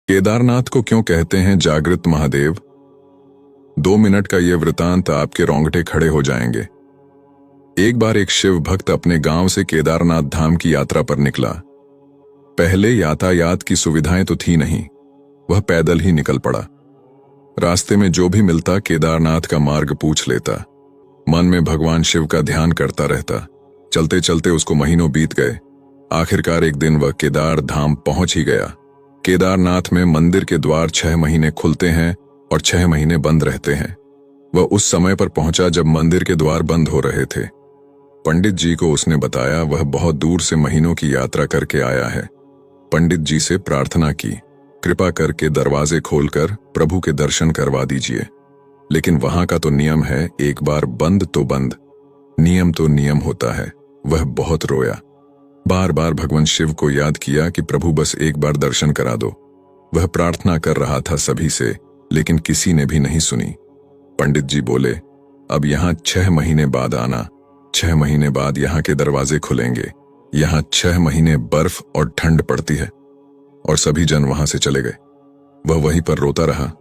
केदारनाथ को क्यों कहते हैं जागृत महादेव? 2 मिनट का यह वृतांत आपके रोंगटे खड़े हो जाएंगे। एक बार एक शिव भक्त अपने गांव से केदारनाथ धाम की यात्रा पर निकला। पहले यातायात की सुविधाएं तो थी नहीं, वह पैदल ही निकल पड़ा। रास्ते में जो भी मिलता केदारनाथ का मार्ग पूछ लेता। मन में भगवान शिव का ध्यान करता रहता। चलते चलते उसको महीनों बीत गए। आखिरकार एक दिन वह केदार धाम पहुंच ही गया। केदारनाथ में मंदिर के द्वार 6 महीने खुलते हैं और 6 महीने बंद रहते हैं। वह उस समय पर पहुंचा जब मंदिर के द्वार बंद हो रहे थे। पंडित जी को उसने बताया वह बहुत दूर से महीनों की यात्रा करके आया है। पंडित जी से प्रार्थना की, कृपा करके दरवाजे खोलकर प्रभु के दर्शन करवा दीजिए। लेकिन वहां का तो नियम है, एक बार बंद तो बंद, नियम तो नियम होता है। वह बहुत रोया, बार बार भगवान शिव को याद किया कि प्रभु बस एक बार दर्शन करा दो। वह प्रार्थना कर रहा था सभी से, लेकिन किसी ने भी नहीं सुनी। पंडित जी बोले, अब यहाँ 6 महीने बाद आना। 6 महीने बाद यहाँ के दरवाजे खुलेंगे। यहाँ 6 महीने बर्फ और ठंड पड़ती है। और सभी जन वहां से चले गए। वह वहीं पर रोता रहा।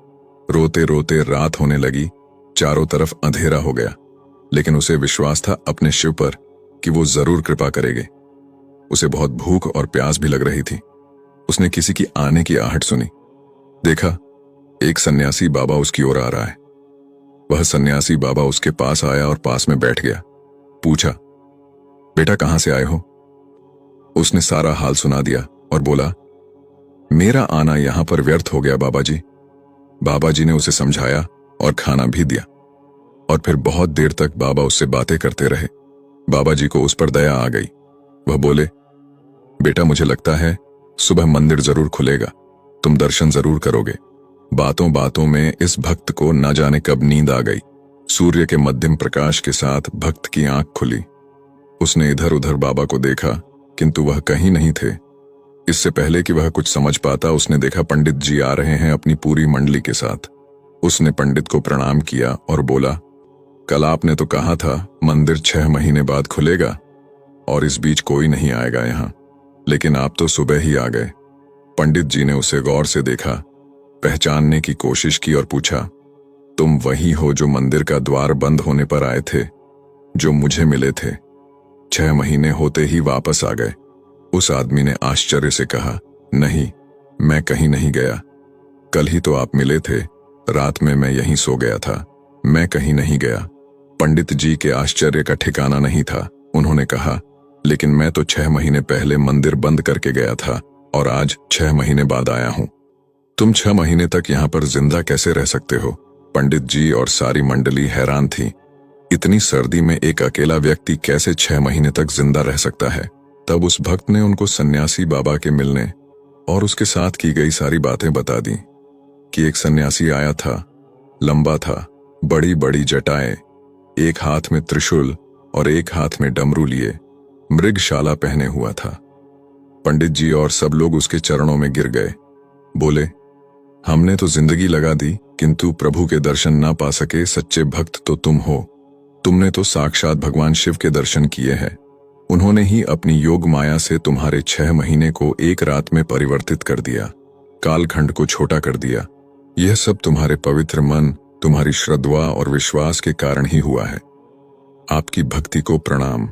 रोते रोते रात होने लगी, चारों तरफ अंधेरा हो गया। लेकिन उसे विश्वास था अपने शिव पर कि वो जरूर कृपा करेंगे। उसे बहुत भूख और प्यास भी लग रही थी। उसने किसी की आने की आहट सुनी। देखा, एक सन्यासी बाबा उसकी ओर आ रहा है। वह सन्यासी बाबा उसके पास आया और पास में बैठ गया। पूछा, बेटा कहां से आए हो? उसने सारा हाल सुना दिया और बोला, मेरा आना यहां पर व्यर्थ हो गया बाबा जी। बाबा जी ने उसे समझाया और खाना भी दिया। और फिर बहुत देर तक बाबा उससे बातें करते रहे। बाबा जी को उस पर दया आ गई। वह बोले, बेटा मुझे लगता है सुबह मंदिर जरूर खुलेगा, तुम दर्शन जरूर करोगे। बातों बातों में इस भक्त को न जाने कब नींद आ गई। सूर्य के मध्यम प्रकाश के साथ भक्त की आंख खुली। उसने इधर उधर बाबा को देखा, किंतु वह कहीं नहीं थे। इससे पहले कि वह कुछ समझ पाता, उसने देखा पंडित जी आ रहे हैं अपनी पूरी मंडली के साथ। उसने पंडित को प्रणाम किया और बोला, कल आपने तो कहा था मंदिर 6 महीने बाद खुलेगा और इस बीच कोई नहीं आएगा यहाँ, लेकिन आप तो सुबह ही आ गए। पंडित जी ने उसे गौर से देखा, पहचानने की कोशिश की और पूछा, तुम वही हो जो मंदिर का द्वार बंद होने पर आए थे, जो मुझे मिले थे? 6 महीने होते ही वापस आ गए। उस आदमी ने आश्चर्य से कहा, नहीं, मैं कहीं नहीं गया। कल ही तो आप मिले थे, रात में मैं यहीं सो गया था, मैं कहीं नहीं गया। पंडित जी के आश्चर्य का ठिकाना नहीं था। उन्होंने कहा, लेकिन मैं तो 6 महीने पहले मंदिर बंद करके गया था और आज 6 महीने बाद आया हूं। तुम 6 महीने तक यहां पर जिंदा कैसे रह सकते हो? पंडित जी और सारी मंडली हैरान थी। इतनी सर्दी में एक अकेला व्यक्ति कैसे 6 महीने तक जिंदा रह सकता है? तब उस भक्त ने उनको सन्यासी बाबा के मिलने और उसके साथ की गई सारी बातें बता दी कि एक सन्यासी आया था, लंबा था, बड़ी बड़ी जटाएं, एक हाथ में त्रिशूल और एक हाथ में डमरू लिए, मृगशाला पहने हुआ था। पंडित जी और सब लोग उसके चरणों में गिर गए। बोले, हमने तो जिंदगी लगा दी, किंतु प्रभु के दर्शन ना पा सके सच्चे भक्त तो तुम हो। तुमने तो साक्षात भगवान शिव के दर्शन किए हैं। उन्होंने ही अपनी योग माया से तुम्हारे 6 महीने को एक रात में परिवर्तित कर दिया, कालखंड को छोटा कर दिया। यह सब तुम्हारे पवित्र मन, तुम्हारी श्रद्धा और विश्वास के कारण ही हुआ है। आपकी भक्ति को प्रणाम।